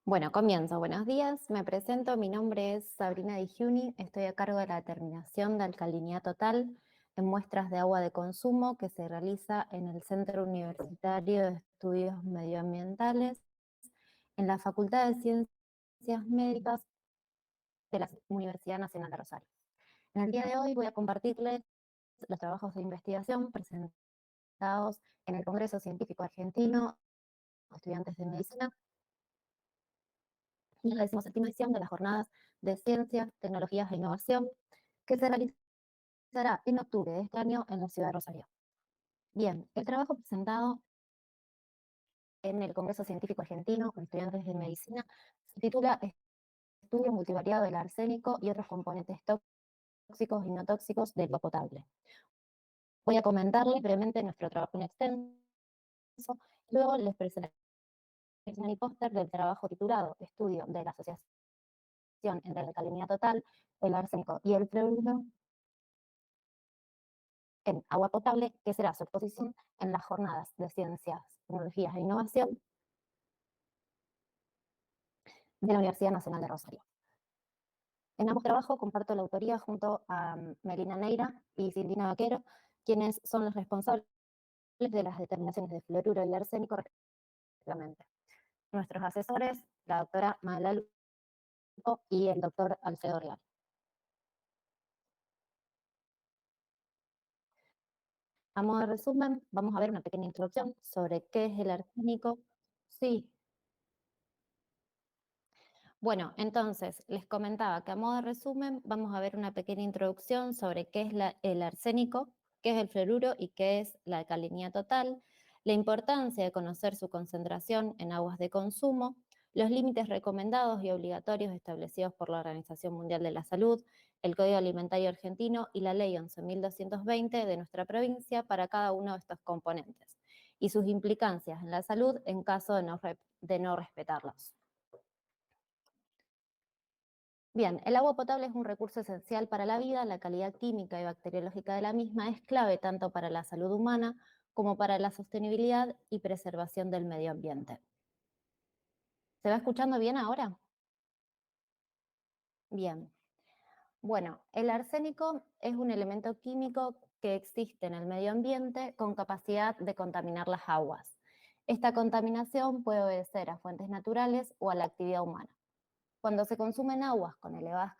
Bueno, comienzo. Buenos días, me presento. Mi nombre es Sabrina Di Giuni. Estoy a cargo de la determinación de alcalinidad total en muestras de agua de consumo que se realiza en el Centro Universitario de Estudios Medioambientales en la Facultad de Ciencias Médicas de la Universidad Nacional de Rosario. En el día de hoy voy a compartirles los trabajos de investigación presentados en el Congreso Científico Argentino de Estudiantes de Medicina y la 17ª edición de las Jornadas de Ciencias, Tecnologías e Innovación, que se realizará en octubre de este año en la ciudad de Rosario. Bien, el trabajo presentado en el Congreso Científico Argentino con estudiantes de medicina se titula Estudio multivariado del arsénico y otros componentes tóxicos y no tóxicos del agua potable. Voy a comentarles brevemente nuestro trabajo en extenso, luego les presentaré el póster del trabajo titulado Estudio de la asociación entre la alcalinidad total, el arsénico y el fluoruro en agua potable, que será su exposición en las jornadas de ciencias, tecnologías e innovación de la Universidad Nacional de Rosario. En ambos trabajos comparto la autoría junto a Melina Neira y Silvina Vaquero, quienes son los responsables de las determinaciones de fluoruro y arsénico respectivamente. Nuestros asesores, la doctora Magda Lupo y el doctor Alfredo Real. A modo de resumen, vamos a ver una pequeña introducción sobre qué es el arsénico. Sí, bueno, entonces les comentaba que a modo de resumen vamos a ver una pequeña introducción sobre qué es el arsénico, qué es el fluoruro y qué es la alcalinidad total, la importancia de conocer su concentración en aguas de consumo, los límites recomendados y obligatorios establecidos por la Organización Mundial de la Salud, el Código Alimentario Argentino y la Ley 11.220 de nuestra provincia para cada uno de estos componentes, y sus implicancias en la salud en caso de no respetarlos. Bien, el agua potable es un recurso esencial para la vida, la calidad química y bacteriológica de la misma es clave tanto para la salud humana como para la sostenibilidad y preservación del medio ambiente. ¿Se va escuchando bien ahora? Bien. Bueno, el arsénico es un elemento químico que existe en el medio ambiente con capacidad de contaminar las aguas. Esta contaminación puede obedecer a fuentes naturales o a la actividad humana. Cuando se consumen aguas con elevadas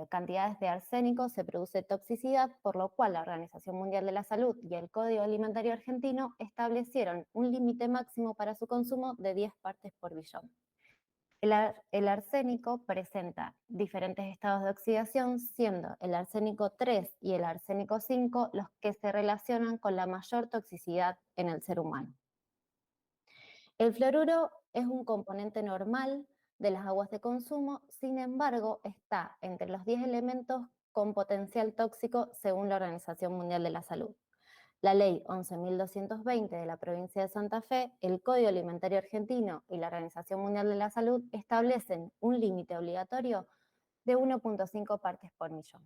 cantidades de arsénico, se produce toxicidad, por lo cual la Organización Mundial de la Salud y el Código Alimentario Argentino establecieron un límite máximo para su consumo de 10 partes por billón. El arsénico presenta diferentes estados de oxidación, siendo el arsénico 3 y el arsénico 5 los que se relacionan con la mayor toxicidad en el ser humano. El fluoruro es un componente normal de las aguas de consumo, sin embargo, está entre los 10 elementos con potencial tóxico según la Organización Mundial de la Salud. La Ley 11.220 de la provincia de Santa Fe, el Código Alimentario Argentino y la Organización Mundial de la Salud establecen un límite obligatorio de 1,5 partes por millón.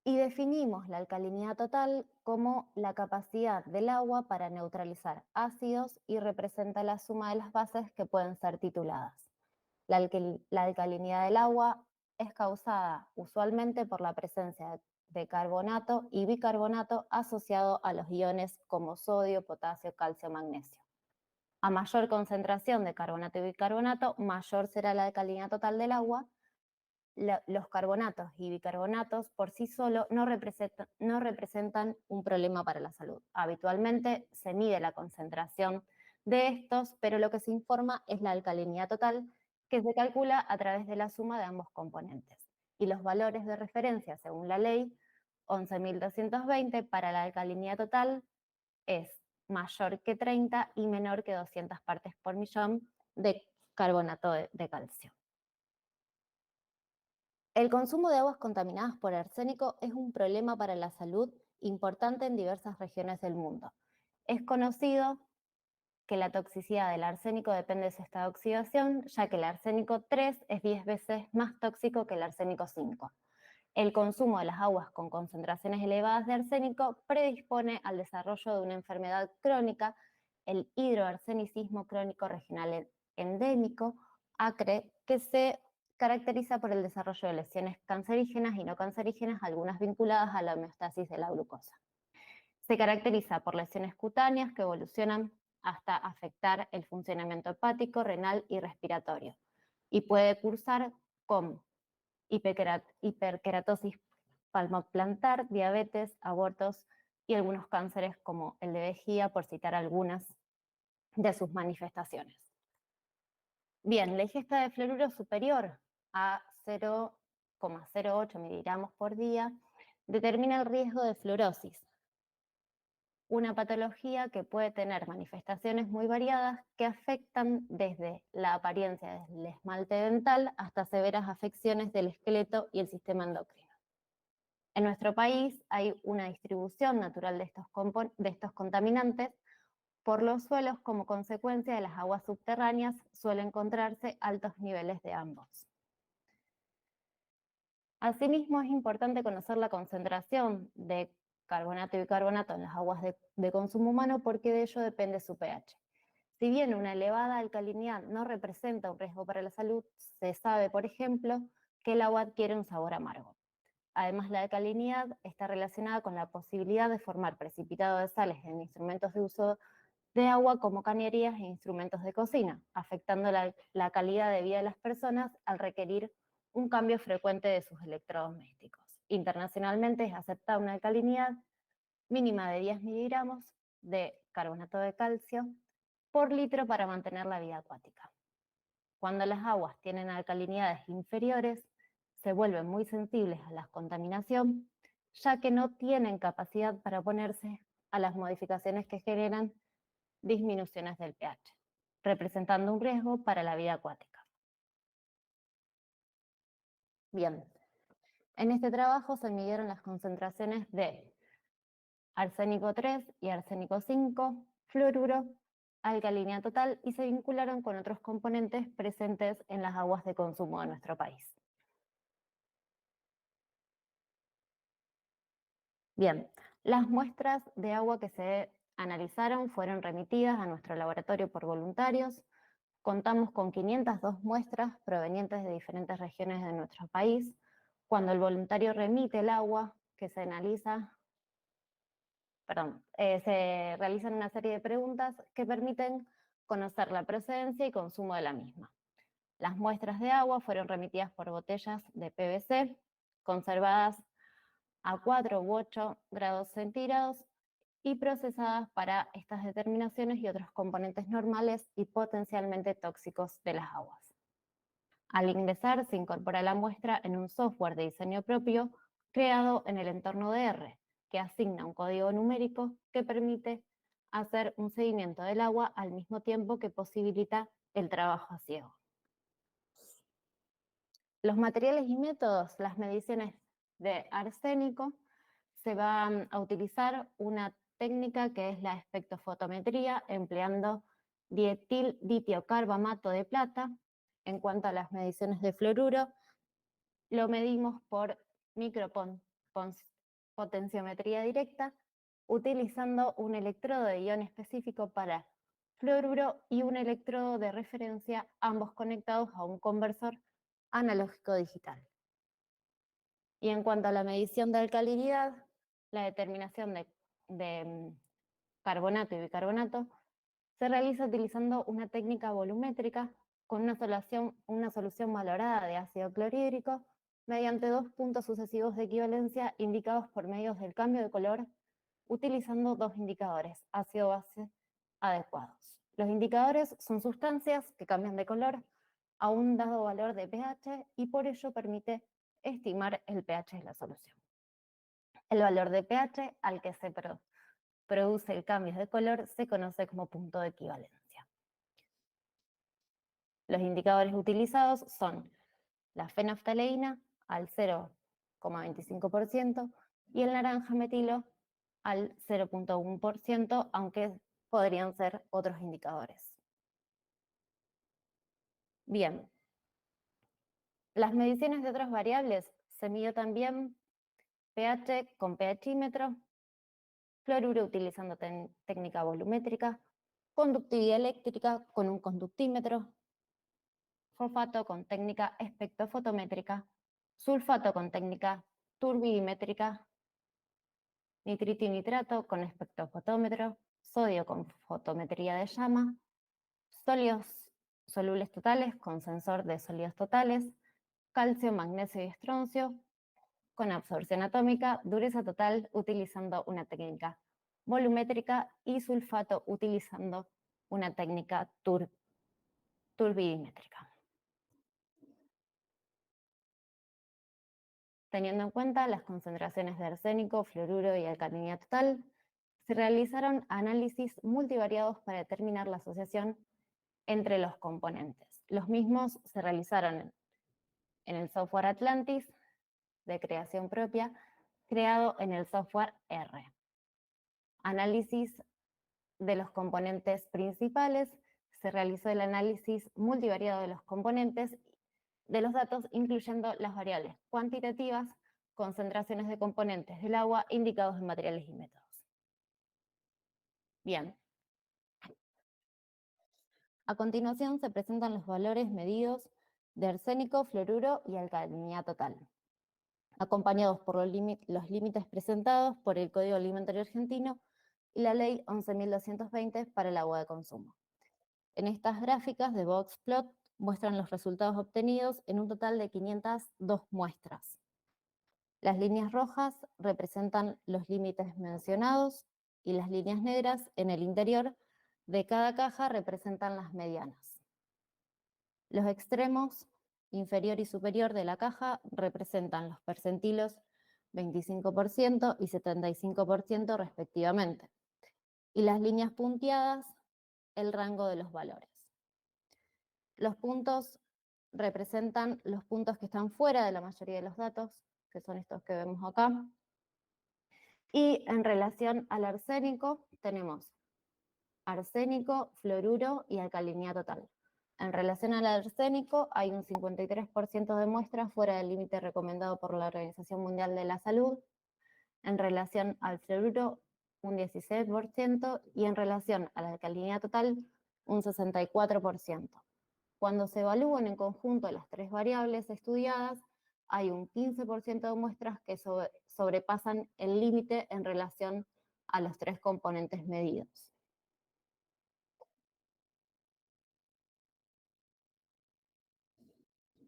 Y definimos la alcalinidad total como la capacidad del agua para neutralizar ácidos y representa la suma de las bases que pueden ser tituladas. La alcalinidad del agua es causada usualmente por la presencia de carbonato y bicarbonato asociado a los iones como sodio, potasio, calcio, magnesio. A mayor concentración de carbonato y bicarbonato, mayor será la alcalinidad total del agua. Los carbonatos y bicarbonatos por sí solos no representan un problema para la salud. Habitualmente se mide la concentración de estos, pero lo que se informa es la alcalinidad total, que se calcula a través de la suma de ambos componentes. Y los valores de referencia, según la ley 11.220, para la alcalinidad total es mayor que 30 y menor que 200 partes por millón de carbonato de calcio. El consumo de aguas contaminadas por arsénico es un problema para la salud importante en diversas regiones del mundo. Es conocido que la toxicidad del arsénico depende de su estado de oxidación, ya que el arsénico 3 es 10 veces más tóxico que el arsénico 5. El consumo de las aguas con concentraciones elevadas de arsénico predispone al desarrollo de una enfermedad crónica el hidroarsenicismo crónico regional endémico, ACRE, que se caracteriza por el desarrollo de lesiones cancerígenas y no cancerígenas, algunas vinculadas a la homeostasis de la glucosa. Se caracteriza por lesiones cutáneas que evolucionan hasta afectar el funcionamiento hepático, renal y respiratorio, y puede cursar con hiperkeratosis palmoplantar, diabetes, abortos y algunos cánceres como el de vejiga, por citar algunas de sus manifestaciones. Bien, la ingesta de fluoruro superior a 0,08 miligramos por día determina el riesgo de fluorosis, una patología que puede tener manifestaciones muy variadas que afectan desde la apariencia del esmalte dental hasta severas afecciones del esqueleto y el sistema endocrino. En nuestro país hay una distribución natural de estos contaminantes por los suelos. Como consecuencia de las aguas subterráneas suele encontrarse altos niveles de ambos. Asimismo, es importante conocer la concentración de carbonato y bicarbonato en las aguas de consumo humano, porque de ello depende su pH. Si bien una elevada alcalinidad no representa un riesgo para la salud, se sabe, por ejemplo, que el agua adquiere un sabor amargo. Además, la alcalinidad está relacionada con la posibilidad de formar precipitado de sales en instrumentos de uso de agua como cañerías e instrumentos de cocina, afectando la calidad de vida de las personas al requerir un cambio frecuente de sus electrodomésticos. Internacionalmente es aceptada una alcalinidad mínima de 10 miligramos de carbonato de calcio por litro para mantener la vida acuática. Cuando las aguas tienen alcalinidades inferiores, se vuelven muy sensibles a la contaminación, ya que no tienen capacidad para oponerse a las modificaciones que generan disminuciones del pH, representando un riesgo para la vida acuática. Bien, en este trabajo se midieron las concentraciones de arsénico 3 y arsénico 5, fluoruro, alcalinidad total, y se vincularon con otros componentes presentes en las aguas de consumo de nuestro país. Bien, las muestras de agua que se analizaron fueron remitidas a nuestro laboratorio por voluntarios. Contamos con 502 muestras provenientes de diferentes regiones de nuestro país. Cuando el voluntario remite el agua que se analiza, se realizan una serie de preguntas que permiten conocer la procedencia y consumo de la misma. Las muestras de agua fueron remitidas por botellas de PVC, conservadas a 4 u 8 grados centígrados y procesadas para estas determinaciones y otros componentes normales y potencialmente tóxicos de las aguas. Al ingresar, se incorpora la muestra en un software de diseño propio creado en el entorno de R, que asigna un código numérico que permite hacer un seguimiento del agua al mismo tiempo que posibilita el trabajo a ciego. Los materiales y métodos, las mediciones de arsénico, se van a utilizar una técnica que es la espectrofotometría, empleando dietil ditiocarbamato de plata. En cuanto a las mediciones de fluoruro, lo medimos por micropotenciometría directa, utilizando un electrodo de ion específico para fluoruro y un electrodo de referencia, ambos conectados a un conversor analógico digital. Y en cuanto a la medición de alcalinidad, la determinación de carbonato y bicarbonato se realiza utilizando una técnica volumétrica con una solución valorada de ácido clorhídrico mediante 2 puntos sucesivos de equivalencia indicados por medios del cambio de color, utilizando 2 indicadores ácido-base adecuados. Los indicadores son sustancias que cambian de color a un dado valor de pH y por ello permite estimar el pH de la solución. El valor de pH al que se produce el cambio de color se conoce como punto de equivalencia. Los indicadores utilizados son la fenolftaleína al 0,25% y el naranja metilo al 0,1%, aunque podrían ser otros indicadores. Bien, las mediciones de otras variables se midió también pH con pHímetro, fluoruro utilizando técnica volumétrica, conductividad eléctrica con un conductímetro, fosfato con técnica espectrofotométrica, sulfato con técnica turbidimétrica, nitrito y nitrato con espectrofotómetro, sodio con fotometría de llama, sólidos solubles totales con sensor de sólidos totales, calcio, magnesio y estroncio con absorción atómica, dureza total utilizando una técnica volumétrica y sulfato utilizando una técnica turbidimétrica. Teniendo en cuenta las concentraciones de arsénico, fluoruro y alcalinidad total, se realizaron análisis multivariados para determinar la asociación entre los componentes. Los mismos se realizaron en el software Atlantis, de creación propia, creado en el software R. Análisis de los componentes principales, se realizó el análisis multivariado de los componentes de los datos, incluyendo las variables cuantitativas, concentraciones de componentes del agua indicados en materiales y métodos. Bien. A continuación se presentan los valores medidos de arsénico, fluoruro y alcalinidad total, acompañados por los límites presentados por el Código Alimentario Argentino y la Ley 11.220 para el agua de consumo. En estas gráficas de boxplot muestran los resultados obtenidos en un total de 502 muestras. Las líneas rojas representan los límites mencionados y las líneas negras en el interior de cada caja representan las medianas. Los extremos inferior y superior de la caja representan los percentilos 25% y 75% respectivamente, y las líneas punteadas el rango de los valores. Los puntos representan los puntos que están fuera de la mayoría de los datos, que son estos que vemos acá. Y en relación al arsénico, tenemos arsénico, fluoruro y alcalinidad total. En relación al arsénico, hay un 53% de muestras fuera del límite recomendado por la Organización Mundial de la Salud. En relación al fluoruro, un 16%, y en relación a la alcalinidad total, un 64%. Cuando se evalúan en conjunto las tres variables estudiadas, hay un 15% de muestras que sobrepasan el límite en relación a los tres componentes medidos.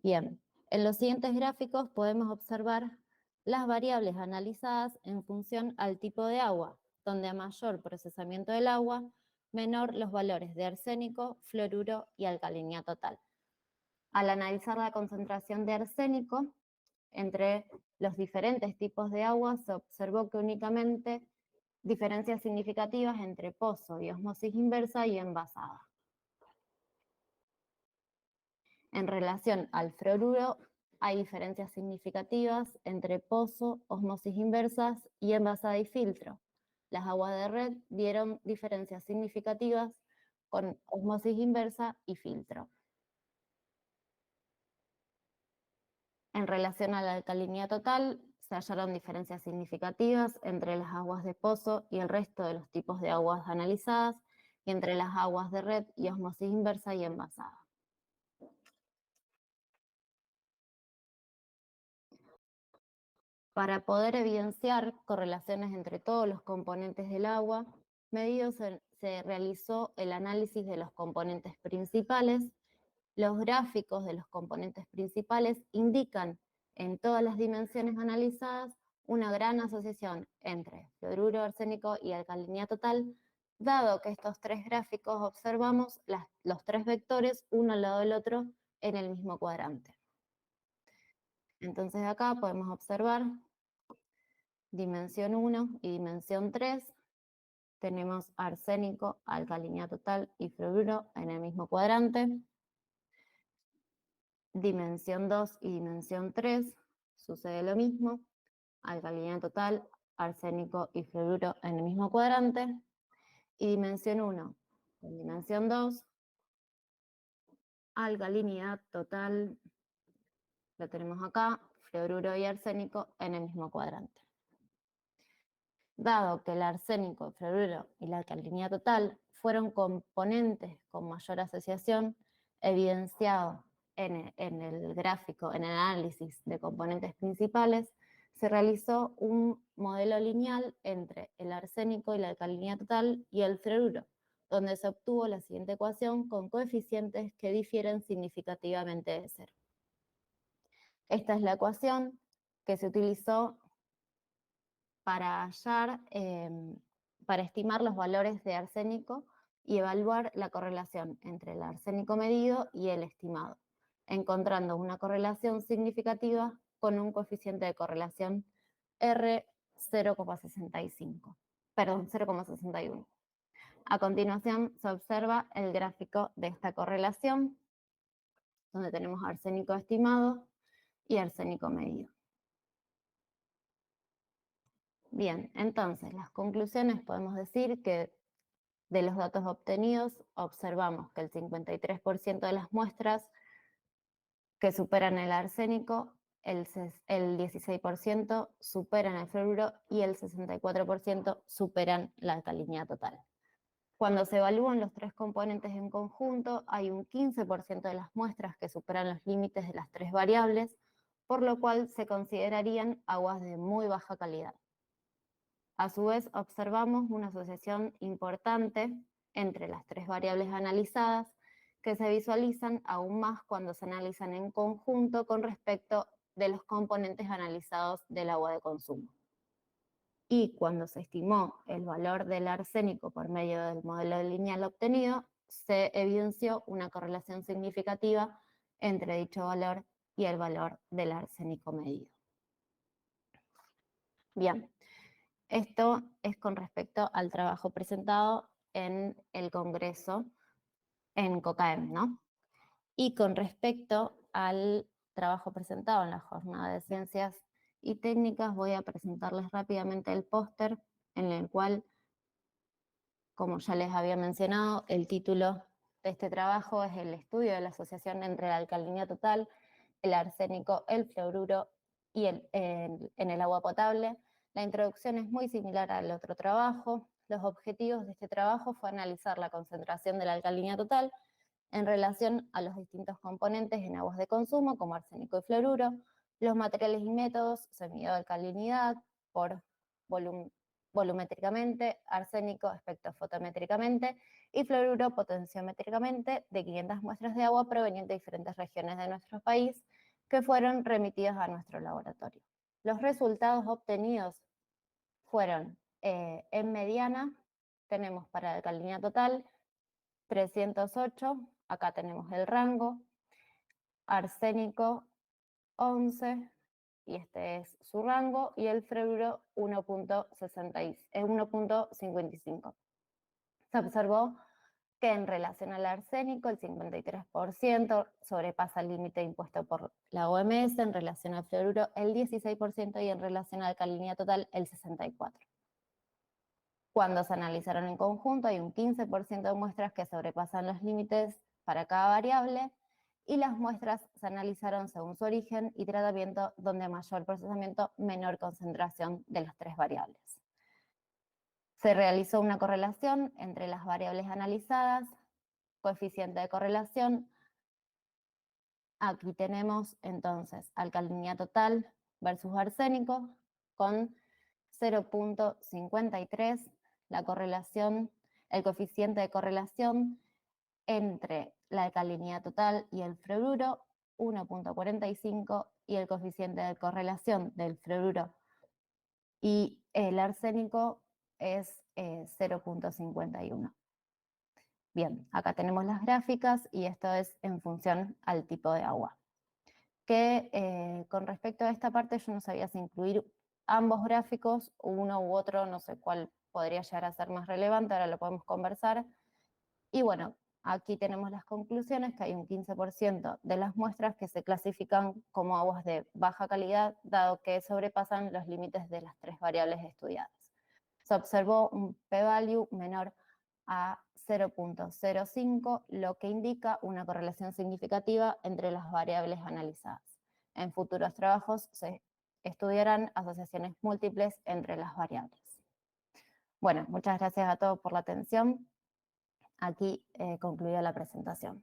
Bien, en los siguientes gráficos podemos observar las variables analizadas en función al tipo de agua, donde a mayor procesamiento del agua, menor los valores de arsénico, fluoruro y alcalinidad total. Al analizar la concentración de arsénico entre los diferentes tipos de agua, se observó que únicamente diferencias significativas entre pozo y osmosis inversa y envasada. En relación al fluoruro, hay diferencias significativas entre pozo, osmosis inversas y envasada y filtro. Las aguas de red dieron diferencias significativas con osmosis inversa y filtro. En relación a la alcalinidad total, se hallaron diferencias significativas entre las aguas de pozo y el resto de los tipos de aguas analizadas, y entre las aguas de red y osmosis inversa y envasada. Para poder evidenciar correlaciones entre todos los componentes del agua, se realizó el análisis de los componentes principales. Los gráficos de los componentes principales indican en todas las dimensiones analizadas una gran asociación entre fluoruro, arsénico y alcalinidad total, dado que estos tres gráficos observamos los tres vectores uno al lado del otro en el mismo cuadrante. Entonces acá podemos observar dimensión 1 y dimensión 3, tenemos arsénico, alcalinidad total y fluoruro en el mismo cuadrante. Dimensión 2 y dimensión 3 sucede lo mismo, alcalinidad total, arsénico y fluoruro en el mismo cuadrante. Y dimensión 1 con dimensión 2, alcalinidad total, lo tenemos acá, fluoruro y arsénico en el mismo cuadrante. Dado que el arsénico, el fluoruro y la alcalinidad total fueron componentes con mayor asociación, evidenciado en el gráfico, en el análisis de componentes principales, se realizó un modelo lineal entre el arsénico y la alcalinidad total y el fluoruro, donde se obtuvo la siguiente ecuación con coeficientes que difieren significativamente de cero. Esta es la ecuación que se utilizó para para estimar los valores de arsénico y evaluar la correlación entre el arsénico medido y el estimado, encontrando una correlación significativa con un coeficiente de correlación R 0,65, perdón, 0,61. A continuación se observa el gráfico de esta correlación, donde tenemos arsénico estimado y arsénico medido. Bien, entonces las conclusiones podemos decir que de los datos obtenidos observamos que el 53% de las muestras que superan el arsénico, el 16% superan el fluoruro y el 64% superan la alcalinidad total. Cuando se evalúan los tres componentes en conjunto, hay un 15% de las muestras que superan los límites de las tres variables, por lo cual se considerarían aguas de muy baja calidad. A su vez, observamos una asociación importante entre las tres variables analizadas que se visualizan aún más cuando se analizan en conjunto con respecto de los componentes analizados del agua de consumo. Y cuando se estimó el valor del arsénico por medio del modelo lineal obtenido, se evidenció una correlación significativa entre dicho valor y el valor del arsénico medido. Bien, esto es con respecto al trabajo presentado en el Congreso en COCAEM, ¿no? Y con respecto al trabajo presentado en la Jornada de Ciencias y Técnicas, voy a presentarles rápidamente el póster en el cual, como ya les había mencionado, el título de este trabajo es el estudio de la asociación entre la alcalinidad total, el arsénico, el fluoruro y en el agua potable. La introducción es muy similar al otro trabajo. Los objetivos de este trabajo fue analizar la concentración de la alcalinidad total en relación a los distintos componentes en aguas de consumo, como arsénico y fluoruro, los materiales y métodos, se midió alcalinidad por volumétricamente, arsénico espectrofotométricamente y fluoruro potenciométricamente de 500 muestras de agua provenientes de diferentes regiones de nuestro país que fueron remitidas a nuestro laboratorio. Los resultados obtenidos fueron en mediana, tenemos para la alcalinidad total 308, acá tenemos el rango, arsénico 11, y este es su rango, y el fluoruro 1.55. Se observó que en relación al arsénico el 53% sobrepasa el límite impuesto por la OMS, en relación al fluoruro el 16% y en relación a la alcalinidad total el 64%. Cuando se analizaron en conjunto hay un 15% de muestras que sobrepasan los límites para cada variable y las muestras se analizaron según su origen y tratamiento, donde mayor procesamiento, menor concentración de las tres variables. Se realizó una correlación entre las variables analizadas, coeficiente de correlación. Aquí tenemos entonces alcalinidad total versus arsénico con 0.53, la correlación, el coeficiente de correlación entre la alcalinidad total y el fluoruro 1.45 y el coeficiente de correlación del fluoruro y el arsénico es 0.51. Bien, acá tenemos las gráficas y esto es en función al tipo de agua. Que con respecto a esta parte yo no sabía si incluir ambos gráficos, uno u otro, no sé cuál podría llegar a ser más relevante, ahora lo podemos conversar. Y bueno, aquí tenemos las conclusiones, que hay un 15% de las muestras que se clasifican como aguas de baja calidad, dado que sobrepasan los límites de las tres variables estudiadas. Se observó un p-value menor a 0.05, lo que indica una correlación significativa entre las variables analizadas. En futuros trabajos se estudiarán asociaciones múltiples entre las variables. Bueno, muchas gracias a todos por la atención. Aquí concluyo la presentación.